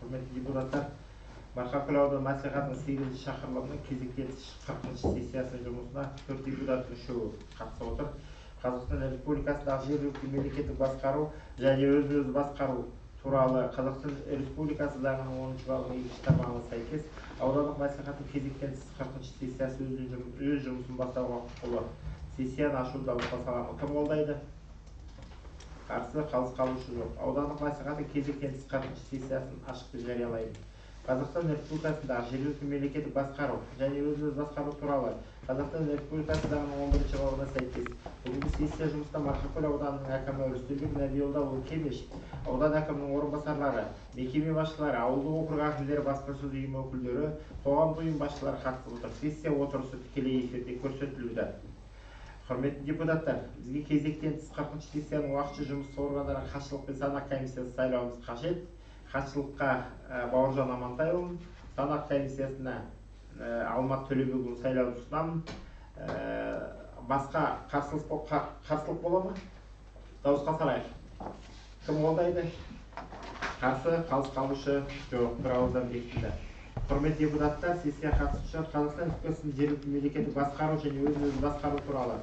Құрметті депутаттар, Марқакөл ауданы мәслихатының 8-ші шақырылымының кезекті 40-ші сессиясының жұмысына 4 депутат мүшесі қатысып отыр. Қазақстан Республикасындағы жергілікті мемлекеттік басқару және өз басқару туралы Қазақстан Республикасы заңының 10-ші бабының 2-ші тармағына сәйкес аудандық мәслихаттың кезектен 40-ші сессиясы өз жұмысын бастауға құқылы. Сессияны ашу дауысқа саламын. Кім қолдайды? Қарсы, қалыс қалушы жоқ. Аудандық мәслихаттың кезектен 40-ші сессиясын ашық деп жариялайды. Қазақстан Республикасындағы жергілікті мемлекеттік басқару және өз басқару туралы Қазақстан Республикасы заңының 11-ші бабына сәйкес бүгінгі сессия жұмысында Марқакөл ауданының әкімі Рүстембек Нәбиұлы Кемеш, аудан әкімінің орынбасарлары, мекеме басшылары, ауылдық округ әкімдері, баспасөз ұйымы өкілдері, қоғамдық ұйым басшылары қатысып отыр. Сессия отырысы тікелей эфирде көрсетілуде. Құрметті депутаттар, бізге кезектен тыс 40-ші сессияның уақытша жұмыс органдары хатшылық пен санақ комиссиясы сайлауымыз қажет. Хатшылыққа Бауыржан Амантайұлын, санақ комиссиясына Алмат Төлебекұлын сайлауды ұсынамын. Басқа қарсылық бола ма? Дауысқа салайық. Кім қолдайды? Қарсы, қалыс қалушы жоқ, бір ауыздан бекітілді. Құрметті депутаттар, сессия қатысушылар Қазақстан Республикасының жергілікті мемлекеттік басқару және өз басқару туралы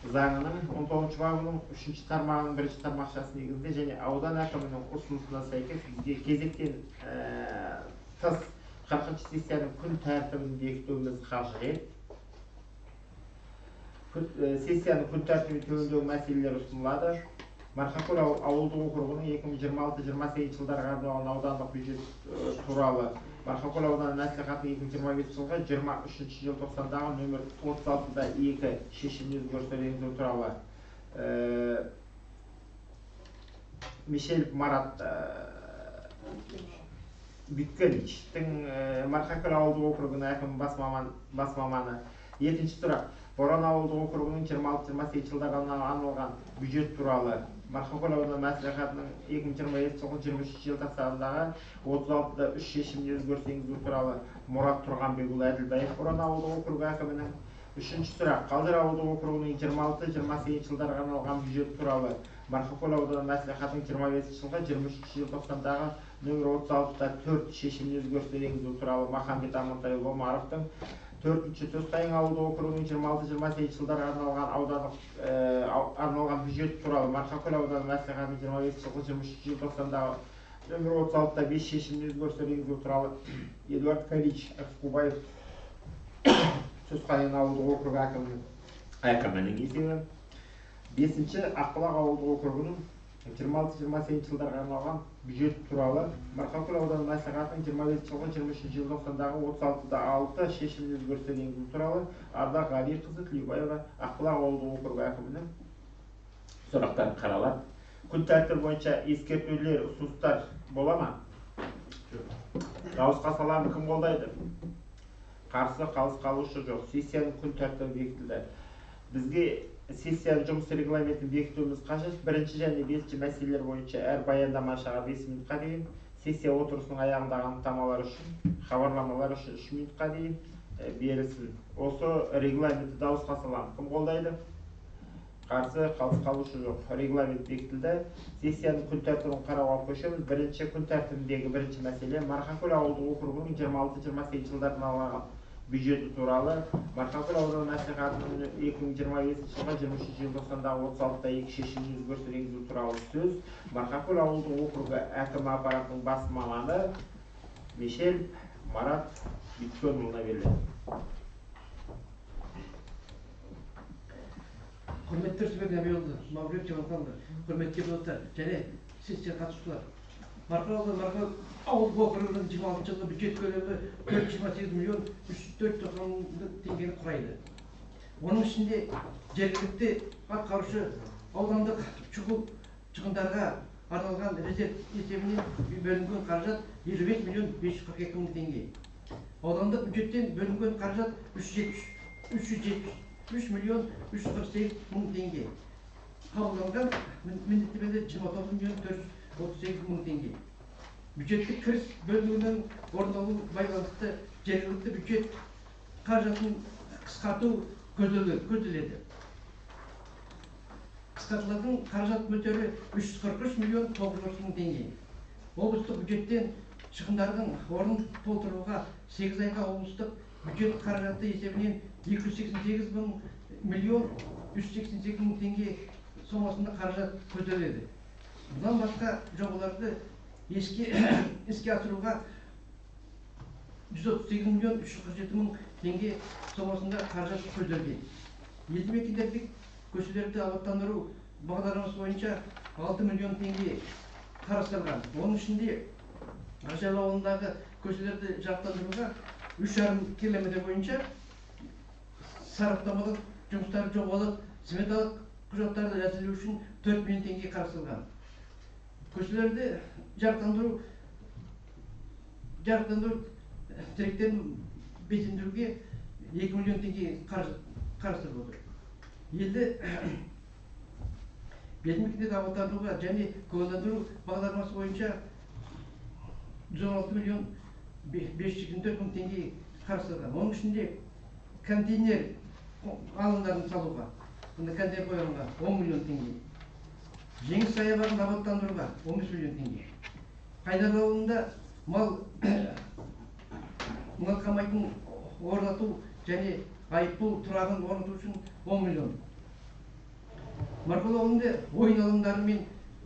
заңының 19-ші бабының 3-ші тармағының 1-ші тармақшасы негізінде және аудан әкімінің ұсынысына сәйкес бізге кезектен тыс 40-ші сессияның күн тәртібін бекітуіміз қажет. Сессияның күн тәртібін төмендегі мәселелер ұсынылады. Марқакөл ауылдық округінің 2026-28 жылдарға арналған аудандық бюджет туралы Марқакөл ауданы мәслихатының 2025 жылғы 23-ші желтоқсандағы нөмір 36-2 шешіміне өзгерістер енгізу туралы Мишель Марат Бүткеничтің Марқакөл ауылдық округінің әкімі бас маманы. Екінші сұрақ. Боран ауылдық округінің 26-28 жылдарға арналған бюджет туралы Марқакөл ауданы мәслихатының 2027 жылғы 23-ші желтоқсандағы 36-3 шешіміне өзгеріс енгізу туралы Мұрат Тұрғанбекұлы Әділбаев Боран ауылдық округі әкімінің. Үшінші сұрақ. Қалжыр ауылдық округінің 26-28 жылдарға арналған бюджет туралы Марқакөл ауданы мәслихатының 25 жылғы 23-ші желтоқсандағы нөмір 36-4 шешіміне өзгерістер енгізу туралы Махамбет Амантайұлы Омаровтың. Төртінші, Төсқайың ауылдық округінің 26-28 жылдарға арналған бюджет туралы Марқакөл ауданы мәслихатының 25 жылғы 23-ші желтоқсандағы нөмір 36-5 шешіміне өзгерістер енгізу туралы Эдуард Калич Аксубаев Төсқайың ауылдық округі әкімінің есебі. Бесінші, Ақбұлақ ауылдық округінің 26-28 жылдарға арналған бюджет туралы Марқакөл ауданы мәслихатының 25 жылғы 23-ші желтоқсандағы 36-6 шешіміне өзгерістер енгізу туралы Ардақ Ғалиқызы Тілеубаева Ақбұлақ ауылдық округі әкімінің сұрақтары қаралады. Күн тәртібі бойынша ескертулер, ұсыныстар бола ма? Дауысқа саламын. Кім қолдайды? Қарсы, қалыс қалушы жоқ. Сессияның күн тәртібі бекітілді. Бізге сессияның жұмыс регламентін бекітуіміз қажет. Бірінші және бесінші мәселелер бойынша әр баяндамашыға 5 минутқа дейін, сессия отырысының аяғындағы анықтамалар үшін, хабарламалар үшін 3 минутқа дейін берілсін. Осы регламентті дауысқа саламын. Кім қолдайды? Қарсы, қалыс қалушы жоқ. Регламент бекітілді. Сессияның күн тәртібін қарауға көшеміз. Бірінші күн тәртібіндегі бірінші мәселе Марқакөл ауылдық округінің 26-28 жылдарына арналған бюджеті туралы Марқакөл ауданы мәслихатының 2025 жылғы 23-ші желтоқсандағы 36-2 шешіміне өзгерістер енгізу туралы сөз Марқакөл ауылдық округі әкімі аппаратының бас маманы Мишель Марат Бүткенұлына беріледі. Құрметті Рүстембек Нәбиұлы, Мағриб Жамалханұлы, құрметті депутаттар және сессия қатысушылар. Марқакөл ауылдық округінің 26 жылғы бюджет көлемі 428 миллион 390 теңгені құрайды. Оның ішінде жергілікті атқарушы аудандық шығындарға арналған резерв есебінен бөлінген қаражат 55 миллион 542 мың теңге. Аудандық бюджеттен бөлінген қаражат 373 миллион 348 мың теңге. Қабылданған міндеттемелер 29 миллион 438 мың теңге. Бюджеттік кіріс бөлігінің орындалуы байланысты жергілікті бюджет қаражатын қысқарту көзделеді. Қысқартылатын қаражат мөлшері 343 миллион 930 мың теңге. Облыстық бюджеттен шығындардың орнын толтыруға 8 айға облыстық бюджет қаражаты есебінен 288.388.000 теңге сомасында қаражат көзделеді. Бұдан басқа жобаларды іске асыруға 138.347.000 теңге сомасында қаражат көзделген. Елді мекендердегі көшелерді абаттандыру бағдарламасы бойынша 6 миллион теңге қарастырылған. Оның ішінде Ақжайық ауылындағы көшелерді жарықтандыруға 3,5 километр бойынша сараптамалық жұмыстар, жобалық, сметалық құжаттарды әзірлеу үшін 4 миллион теңге қарастырылған. Көшелерді жарықтандыру тіректерін безендіруге 2 миллион теңге қарастырылып отыр. Елді мекендерді абаттандыруға және көгалдандыру бағдарламасы бойынша 116.524.000 теңге қарастырылған. Оның ішінде контейнер алаңдарын салуға, контейнер қойылымға 10 миллион теңге. Жеңіс саябағын абаттандыруға 15 миллион теңге. Қайнар ауылында мал қамайтын орнату және айыппұл тұрағын орнату үшін 10 миллион. Марқұл ауылында ойын алаңдары мен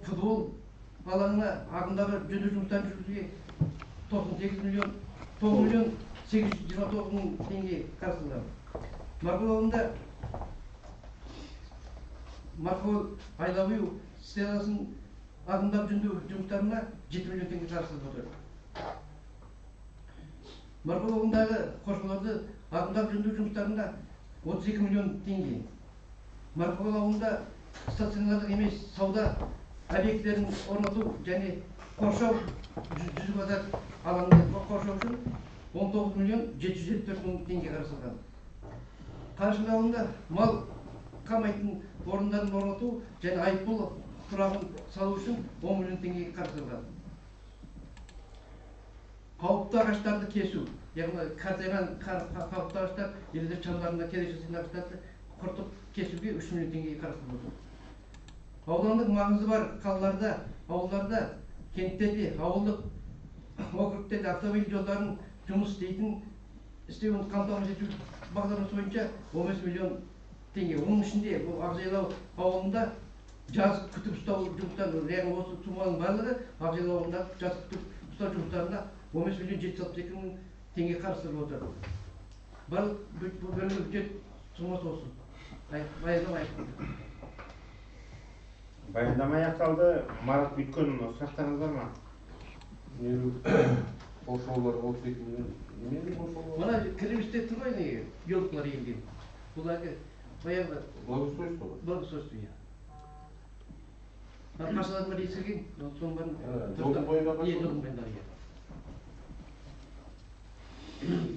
футбол алаңына ағымдағы жөндеу жұмыстарын жүргізуге 9 миллион 829.000 теңге қарастырылған. Марқұл ауылында Марқұл айлау стелласын ағымдағы жөндеу жұмыстарына 7 миллион теңге қарастырылып отыр. Марқұл ауылындағы қоршауларды ағымдағы жөндеу жұмыстарына 32 миллион теңге. Марқұл ауылында стационарлық емес сауда объектілерін орнату және қоршау 100 квадрат алаңды қоршау үшін 19 миллион 754.000 теңге қарастырылған. Қарашығ ауылында мал қамайтын орындарын орнату және айыппұл тұрағын салу үшін 10 миллион теңге қарастырылған. Қауіпті ағаштарды кесу, яғни қартайған қауіпті ағаштар, елдер шамдарында керек жасайтын ағаштарды құртып кесуге 3 миллион теңге қарастырылып отыр. Аудандық маңызы бар қалаларда, ауылдарда, кенттерде, ауылдық округтерде автомобиль жолдарын жұмыс істеуін қамтамасыз ету бағдарламасы бойынша 15 миллион теңге. Оның ішінде Ақжайлау ауылында жаз күтіп ұстау жұмыстары, яғни осы суманың барлығы Ақжайлау ауылында жаз күтіп ұстау жұмыстарына 15 миллион 762.000 теңге қарастырылып отыр. Барлық бөлінген бюджет сомасы осы. Баяндама аяқталды. Марат Бүткөн, сұрақтарыңыз бар ма? Қоршаулар 32 миллион. Немене қоршаулар? Мына кіребісте тұр ғой неге, елкалар егілген. Бұл әлгі баяғы Благоустройство ғой? Благоустройство, иә. Қаршалардың бәрі ескірген, соның бәрін... Жолдың бойында Иә, жолдың бойында, иә.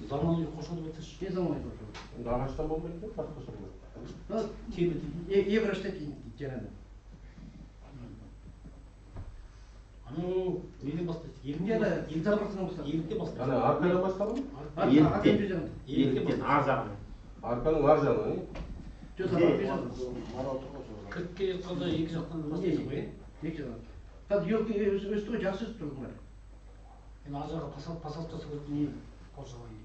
Заманауи қоршауды айтыңызшы. Не заманауи қоршау? Енді ағаштан болмайды ма? Басқаша болады. Евроштан жаңағы. Анау неден бастайды? Еліктен бастайды. Ана аркадан басталды ма? Еліктен ар жағынан. Арканың ар жағынан, Кірікке қалда екі жақтан бастайды ғой? Екі жақтан. Қазір елкі өсті ғой, жақсы өсіп тұрды бұлар. Енді ар жағы пасалып тастау керек. Қоршалайын.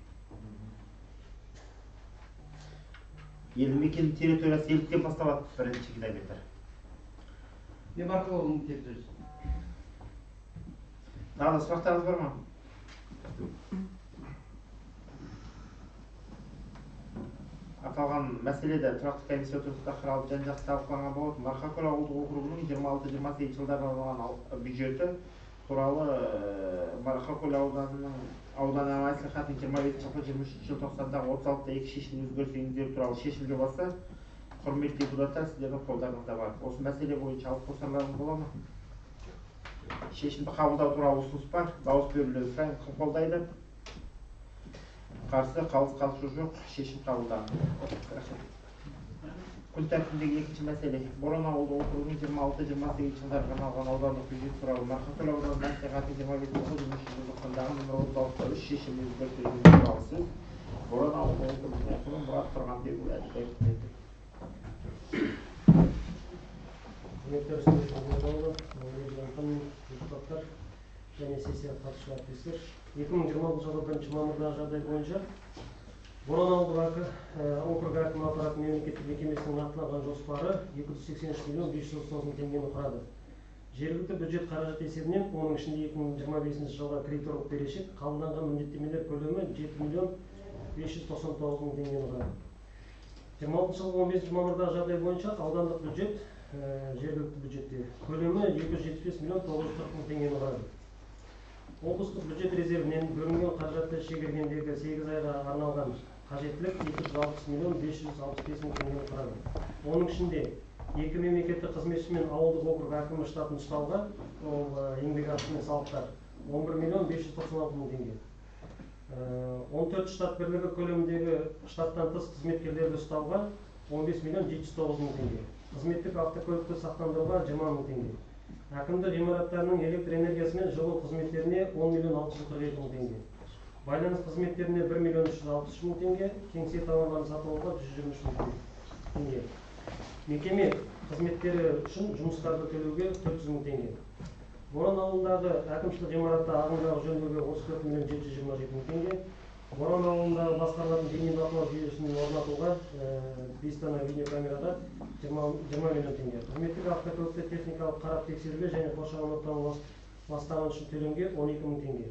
Елді мекен территориясы еліктен басталады, бірінші километр. Не Марқұл ауылының территориясы. Тағы да сұрақтарыңыз бар ма? Аталған мәселеде тұрақты комиссия отырысында қаралып жан-жақты талқыланған болатын. Марқакөл ауылдық округінің 26-28 жылдарына арналған бюджеті туралы Марқакөл ауданы мәслихатының 25 жылғы 23 желтоқсандағы 36-2 шешім өзгеріс енгізу туралы шешім жобасы. Құрметті депутаттар, сіздердің қолдарыңызда бар. Осы мәселе бойынша алып қосарларыңыз бола ма? Шешімді қабылдау туралы ұсыныс бар. Дауыс берулерді сұраймын. Кім қолдайды? Қарсы, қалыс қалышы жоқ. Шешім қабылданды. Күн тәртібіндегі екінші мәселе. Боран ауылдық округінің 26-28 жылдарға арналған аудандық бюджет туралы Марқакөл ауданы мәслихатының 25 жылғы 23 желтоқсандағы нөмір 36 шешім өзгеріс енгізу туралы сөз. Боран ауылдық округінің әкімі Мұрат Тұрғанбекұлы айтты. және сессияға қатысушы әріптестер. 2026 жылғы 1 мамырдағы жағдай бойынша Боран ауылдық округ әкімі аппараты мемлекеттік мекемесінің нақтыланған жоспары 283 миллион 530 мың теңгені құрады. Жергілікті бюджет қаражат есебінен, оның ішінде 2025 жылға кредиторлық берешек қабылданған міндеттемелер көлемі 7 миллион 599 мың теңгені құрады. 26 жылғы 15 мамырдағы жағдай бойынша аудандық бюджет жергілікті бюджетте көлемі 275 миллион 940 мың теңгені құрады. Облыстық бюджет резервінен бөлінген қаражатты шегергендегі 8 айға арналған қажеттілік 260 миллион 565 мың теңгені құрады. Оның ішінде 2 мемлекеттік қызметші мен ауылдық округ әкімі штатын ұстауға, ол еңбекақы мен салықтар 11 миллион 596 мың теңге. 14 штат бірлігі көлеміндегі штаттан тыс қызметкерлерді ұстауға 15 миллион 709 мың теңге. Қызметтік автокөлікті сақтандыруға 20 мың теңге. Әкімдік ғимараттарының электр энергиясы мен жылу қызметтеріне 10 миллион 642 мың теңге. Байланыс қызметтеріне 1 миллион 363 мың теңге, кеңсе тауарларын сатып алуға 123 мың теңге. Мекеме қызметтері үшін жұмыстарды төлеуге 400 мың теңге. Боран ауылындағы әкімшілік ғимаратты ағымдағы жөндеуге 34 миллион 727 мың теңге. Боран ауылындағы басқарылатын бейнебақылау жүйесін орнатуға 5 дана видеокамераға 20 миллион теңге. Қызметтік автокөлікті техникалық қарап тексеруге және қоршаған ортаны ластағаны үшін төлемге 12 мың теңге.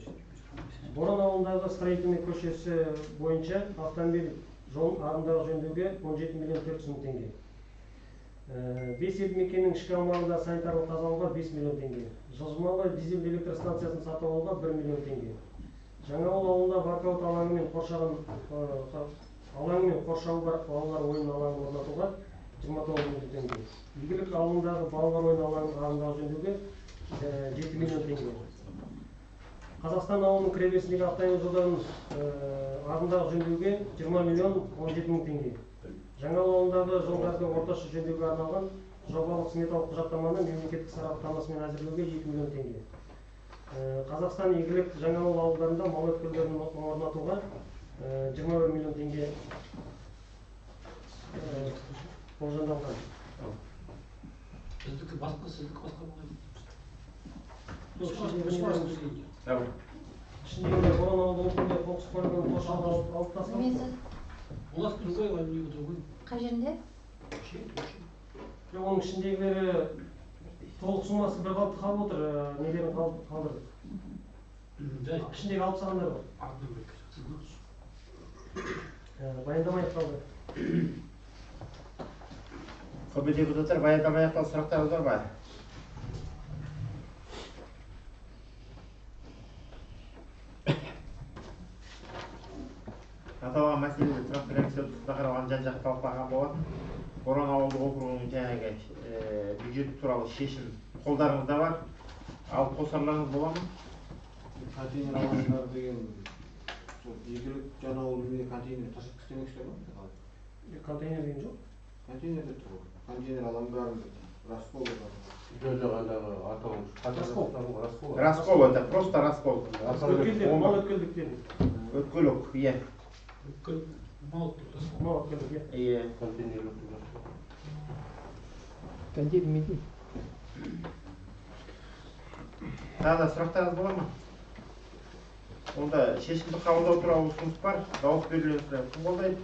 Боран ауылындағы строительный көшесі бойынша автомобиль жолын ағымдағы жөндеуге 17 миллион 400 мың теңге. 5 елді мекеннің ішкі аумағында санитарлық тазалауға 5 миллион теңге. Жылжымалы дизель электр станциясын сатып алуға 1 миллион теңге. Жаңаауыл ауылында воркаут алаңы мен қоршауы бар балалар ойын алаңын орнатуға 29 мың теңге. Игілік ауылындағы балалар ойын алаңын ағымдағы жөндеуге 7 миллион теңге. Қазақстан ауылының кіреберісіндегі автомобиль жолдарын ағымдағы жөндеуге 20 миллион 17 мың теңге. Жаңаауыл ауылындағы жолдарды орташа жөндеуге арналған жобалық сметалық құжаттаманы мемлекеттік сараптамасымен әзірлеуге 2 миллион теңге. Қазақстан игілік Жаңаауыл ауылдарында мал өткелдерін орнатуға 21 миллион теңге болжамдалған. Біздікі басқа, сіздікі басқа болмайды. Ішіндегі Боран ауылы округінде қоқыс көлігінің қоршауға алып тасталды. У нас другой, а у него другой. Қай жерінде? Оның ішіндегілері толық суммасы бір қалыпты қалып отыр, нелерін қалдырды. Ішіндегі алып салғандар бар. Баяндамай қалды. Құрметті депутаттар, баяндамай қалды, сұрақтарыңыз бар ма? Аталған мәселелер тұрақты комитетінде қаралған жан-жақты талқыланған болатын. Боран ауылдық округінің жаңағы бюджет туралы шешім қолдарыңызда бар. Алып қосарларыңыз бола ма? Контейнер алаңдар деген игілік Жаңаауыл контейнер ташып істемекшілер ма? Контейнер деген жоқ? Контейнерлер тұр. Контейнер алаңдар, раскол. Раскол, это просто раскол. Мал өткелдіктер. Өткелік, иә. Мал өткелдік, иә. Контейнерлер. Контейнер демейді. Тағы да сұрақтарыңыз бола ма? Онда шешімді қабылдау туралы ұсыныс бар. Дауыс берулеріңізді кім қолдайды?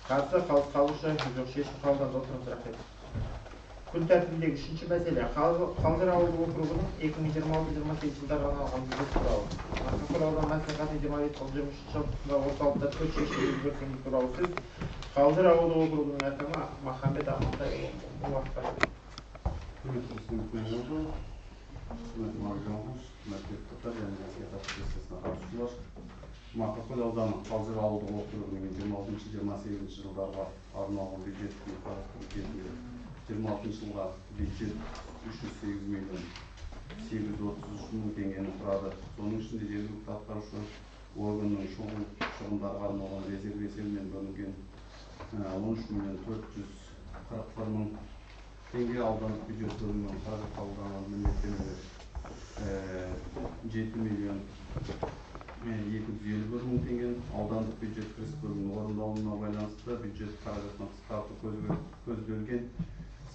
Қарсы, қалыс қалушы, жоқ, шешім қабылданды. Отырыңыз, рахмет. Күн тәртібіндегі үшінші мәселе Қалжыр ауылдық округының 2026-28 жылдарға арналған бюджет туралы. Марқакөл ауданы мәслихаты 25-23 жылдың орталықта төрт шешім өзгертілгені туралы сөз. Қалжыр ауылдық округының әкімі Махамбет Амантайұлы. Уақытта. Марқакөл ауданы Қалжыр ауылдық округінің 26-28 жылдарға арналған бюджеттің қарастыру кезінде 26 жылға бюджет 308 миллион 833 мың теңгені құрады. Соның ішінде жергілікті атқарушы органның шығындарға арналған резерв есебінен бөлінген 13 миллион 441 мың теңге, аудандық бюджет бөлімінің қаражат қабылданған міндеттемелер 7 миллион 251 мың теңге, аудандық бюджет кіріс бөлімінің орындалуына байланысты бюджет қаражатын қысқарту көзделген.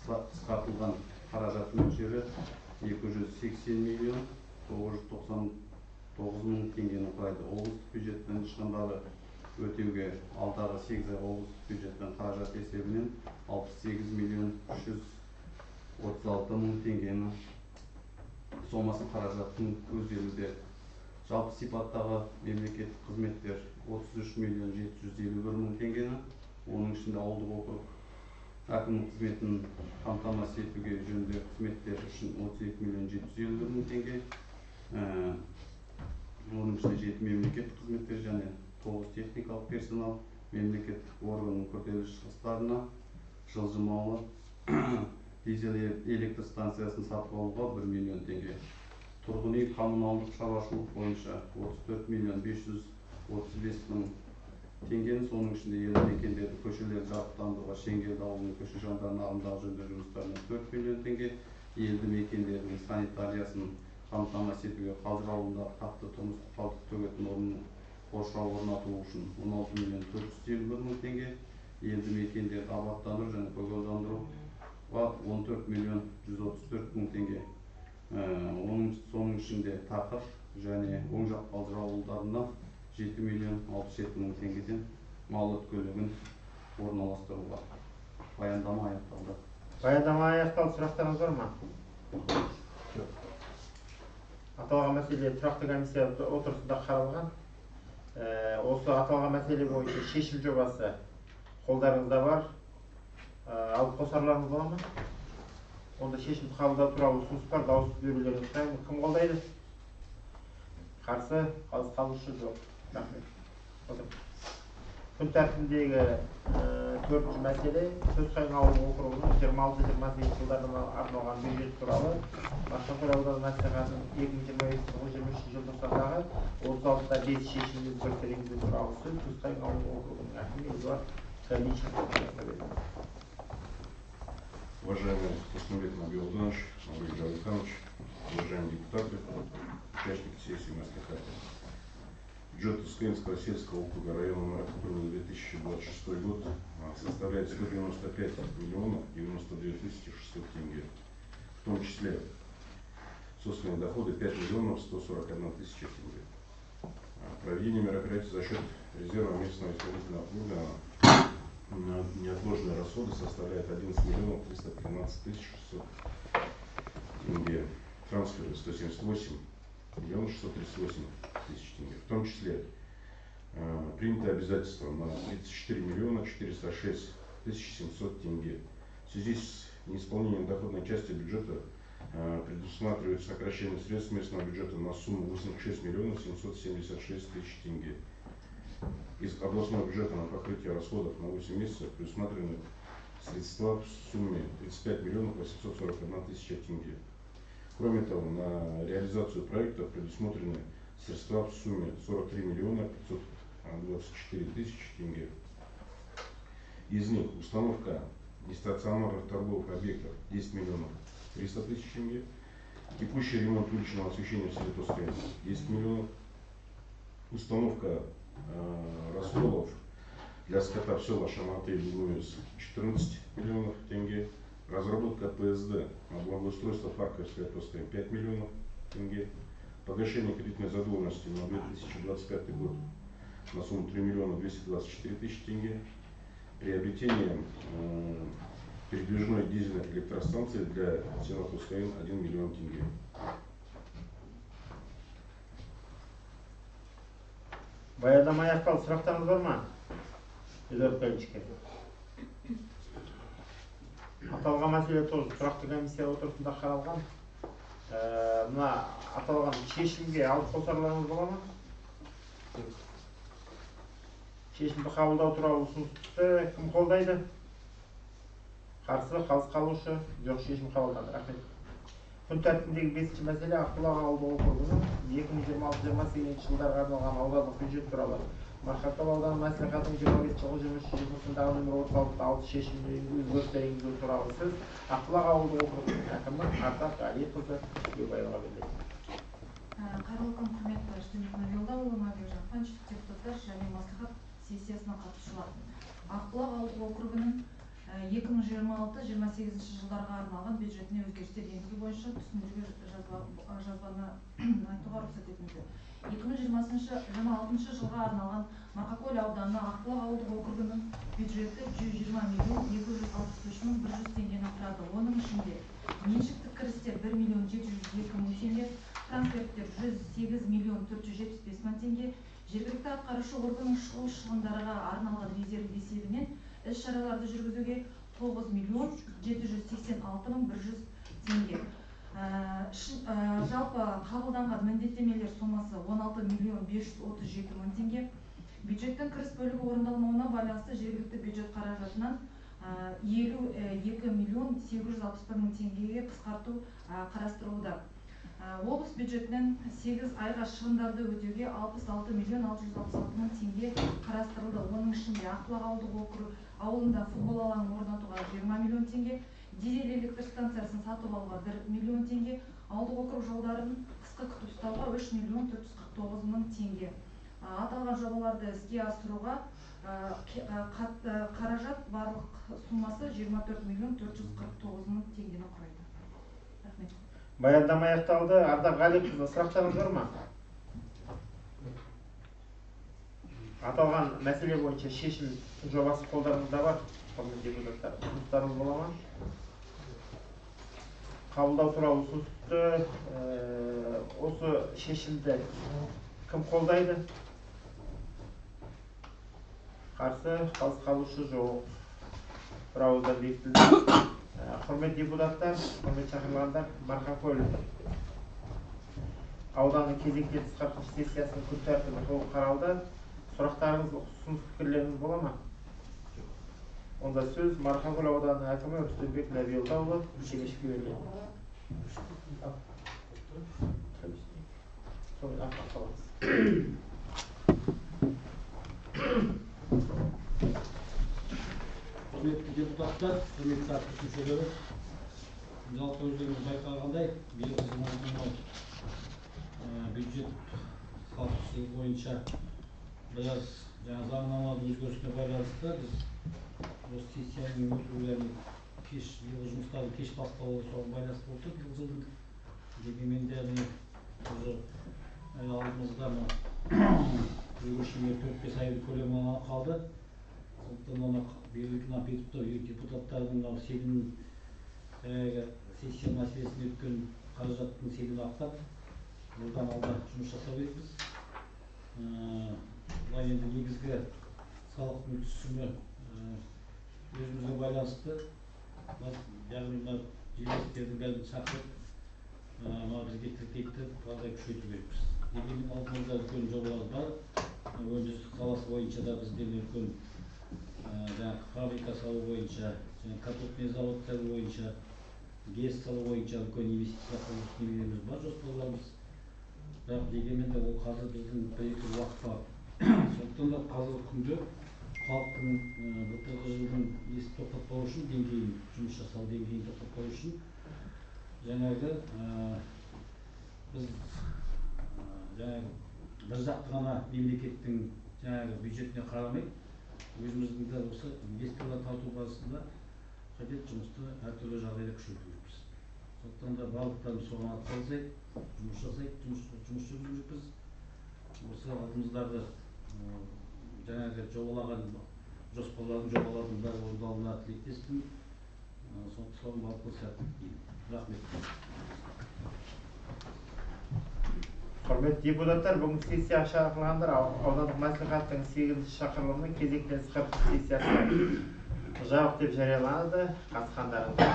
Қысқартылған қаражат мөлшері 280 миллион 999 мың теңгені құрайды. Облыстық бюджеттен шығындарды өтеуге алдағы 8 ай облыстық бюджеттен қаражат есебінен 68 миллион 336 мың теңгені сомасы қаражаттың көзделуде. Жалпы сипаттағы мемлекеттік қызметтер 33 миллион 751 мың теңгені, оның ішінде ауылдық округ әкімнің қызметін қамтамасыз етуге жөніндегі қызметтер үшін 32 миллион 751 мың теңге, оның ішінде 7 мемлекеттік қызметтер және 9 техникалық персонал, мемлекеттік органның күрделі шығыстарына жылжымалы дизель электр станциясын сатып алуға 1 миллион теңге. Тұрғын үй коммуналдық шаруашылық бойынша 34 миллион 535 мың теңгені, соның ішінде елді мекендерді көшелерді жарықтандыруға Шеңгелді ауылының көше жандарына ағымдағы жөндеу жұмыстарына 4 миллион теңге, елді мекендердің санитариясын қамтамасыз етуге Қазыр ауылындағы қатты тұрмыстық қалдық төгетін орнын қоршау орнату үшін 16 миллион 451 мың теңге, елді мекендерді абаттандыру және көгалдандыруға 14 миллион 134 мың теңге. Соның ішінде Тақыр және Оңжақ Қазыр ауылдарына 7 миллион 67 мың теңгеден мал өткелігін орналастыруға. Баяндама аяқталды. Баяндама аяқталды. Сұрақтарыңыз бар ма? Аталған мәселе тұрақты комиссия отырысында қаралған. Осы аталған мәселе бойынша шешім жобасы қолдарыңызда бар. Алып қосарларыңыз бола ма? Онда шешім қабылдау туралы ұсыныс бар. Дауыс берулеріңізді сұраймын. Кім қолдайды? Қарсы? Қалыс қалушы жоқ. Рахмет. Күн тәртібіндегі төртінші мәселе Төсқайын ауылдық округының 26-28 жылдарына арналған бюджет туралы Марқакөл ауданы мәслихатының 2025-2023 желтоқсандағы 36-5 шешімін өзгерістер енгізу туралы сөз Төсқайын ауылдық округының әкімі Эдуард Галичев. Уважаемый Тоснабек Набиулданович, Маврик Джавлиханович, уважаемые депутаты, участники сессии мәслихата. Бюджет Тускаинского сельского округа района Марқакөл на 2026 год составляет 195 миллионов 92 тысячи 600 тенге, в том числе собственные доходы 5 миллионов 141 тысяча тенге. Проведение мероприятий за счет резерва местного исполнительного органа на неотложные расходы составляет 11 миллионов 313 тысяч 600 тенге. Трансферы 178 миллионов 638 тысяч тенге. В том числе принято обязательства на 34 миллиона 406 тысяч 700 тенге. В связи с неисполнением доходной части бюджета предусматривается сокращение средств местного бюджета на сумму 86 миллионов 776 тысяч тенге. Из областного бюджета на покрытие расходов на 8 месяцев предусмотрены средства в сумме 35 миллионов 841 тысяча тенге. Кроме того, на реализацию проектов предусмотрены средства в сумме 43 миллиона 524 тысячи тенге. Из них установка нестационарных торговых объектов 10 миллионов 300 тысяч тенге, текущий ремонт уличного освещения в селе Тоскаин 10 миллионов, установка рассолов для скота в села Шаматы и Лугуевец 14 миллионов тенге, разработка ПСД на благоустройство парка в селе Тоскаин 5 миллионов тенге, погашение кредитной задолженности на 2025 год на сумму 3 миллиона 224 тысячи тенге, приобретение передвижной дизельной электростанции для села Тоскаин 1 миллион тенге. Баяндама аяқталды. Сұрақтарыңыз бар ма? Эдуард Галичев. Аталған мәселе тоже тұрақты комиссия отырысында қаралған. Мына аталған шешімге алып қосарларыңыз бола ма? Шешімді қабылдау туралы ұсынысты кім қолдайды? Қарсы? Қалыс қалушы жоқ. Шешім қабылданды. Рахмет. Күн тәртібіндегі 5-ші мәселе Ақбұлақ ауылдық округының 2026-28 жылдарға арналған аудандық бюджет туралы Марқакөл ауданы мәслихатының 25-23 желтоқсандағы нөмір 36 шешімін өзгерістер енгізу туралы сөз Ақбұлақ ауылдық округының әкімі Ардақ Алиқызы Бекбайға беріледі. Қайырлы күн, құрметті Тоснабек Набиулдаұлы, Маврик Джавлиханович, депутаттар және мәслихат сессиясына қатысушылар. Ақбұлақ ауылдық округінің 2026-28 жылдарға арналған бюджетіне өзгерістер енгізу бойынша түсіндірме жазбаны айтуға рұқсат етіңіздер. 2026 жылға арналған Марқакөл ауданы Ақбұлақ ауылдық округінің бюджеті 120.263.100 теңгені құрады. Оның ішінде меншіктік кірістер 1.702.000 теңге, трансферттер 108.475.000 теңге, жергілікті атқарушы органның шығындарға арналған резерв есебінен іс-шараларды жүргізуге 9.786.100 теңге. Жалпы қабылданған міндеттемелер сомасы 16.537.000 теңге. Бюджеттің кіріс бөлігі орындалмауына байланысты жергілікті бюджет қаражатынан 52.860.000 теңгеге қысқарту қарастырылуда. Облыс бюджетінен 8 айға шығындарды өтеуге 66.666.000 теңге қарастырылды. Оның ішінде Ақбұлақ ауылдық округ ауылында футбол алаңын орнатуға 20 миллион теңге, дизель электр станциясын сатып алуға 1 миллион теңге, ауылдық округ жолдарын қысқы күтіп ұстауға 3.449.000 теңге. Аталған жобаларды іске асыруға қаражат барлық суммасы 24.449.000 теңгені құрайды. Рахмет. Баяндама аяқталды. Ардақ Ғалиқызы, сұрақтарыңыз бар ма? Аталған мәселе бойынша шешім жобасы қолдарыңызда бар. Құрметті депутаттар, ұсыныстарыңыз бола ма? Қабылдау туралы ұсынысты осы шешімді кім қолдайды? Қарсы, қалыс қалушы жоқ. Бірауыздан бекітілді. Құрметті депутаттар, құрметті шақырылғандар, Марқакөл ауданы кезекті 40 сессиясының күн тәртібі толық қаралды. Сұрақтарыңыз, ұсыныс пікірлеріңіз бола ма? Онда сөз Марқакөл ауданы әкімі Рүстембек Нәбиолдаұлы Шемешевке беріледі. Құрметті депутаттар, құрметті әріптес мүшелері, жалпы өздеріңіз байқағандай, биылғы бюджет статусы бойынша біраз заңнамалық өзгерісіне байланысты біз осы сессияның өтуі биылғы жұмыстардың кеш басталуы соған байланысты болды. Биылғы жылдың дегенмен де алдымызда жүргізушілер 4-5 айдың көлемі қалды. Сондықтан оны белгілі депутаттардың сенім сессия мәселесіне өткен қаражаттың сенімін ақтап, жылдан алда жұмыс жасау керекпіз. Бұлай енді негізгі салықтың түсімі өзімізге байланысты. Яғни мына жерлестердің бәрін шақырып, бізге тіркейді, бағдай күшейту керекпіз. Дегенмен алдымызда үлкен жобалар бар. Өндірістік саласы бойынша да бізден үлкен фабрика салу бойынша, картоптный заводтар бойынша, гез салу бойынша үлкен инвестиция құрылыс немелеріміз бар, жоспарларымыз. Бірақ дегенмен де ол қазір біздің бір-екі уақыт бар. Сондықтан да қазіргі күнде халықтың былтырғы жылдың несін тоқтатпау үшін деңгейін, жұмыс жасау деңгейін тоқтатпау үшін жаңағы біз бір жақты ғана мемлекеттің бюджетіне қарамай, өзіміздің де осы инвесторлар тарту барысында қажет жұмысты әртүрлі жағдайда күшейту керекпіз. Сондықтан да барлықтарымыз соған атсалысайық, жұмыс жасайық, жұмыс жүргіземіз. Осы алдымыздағы жобалаған жоспарлардың бәрі орындалуына тілектеспін. Соған барлық сәттілік тілеймін. Рахмет. Құрметті депутаттар, бүгін сессия шақырылғандар аудандық мәслихаттың 8-ші шақырылымының кезекті 40 сессиясы жабық деп жарияланды. Қатысқандарыңызға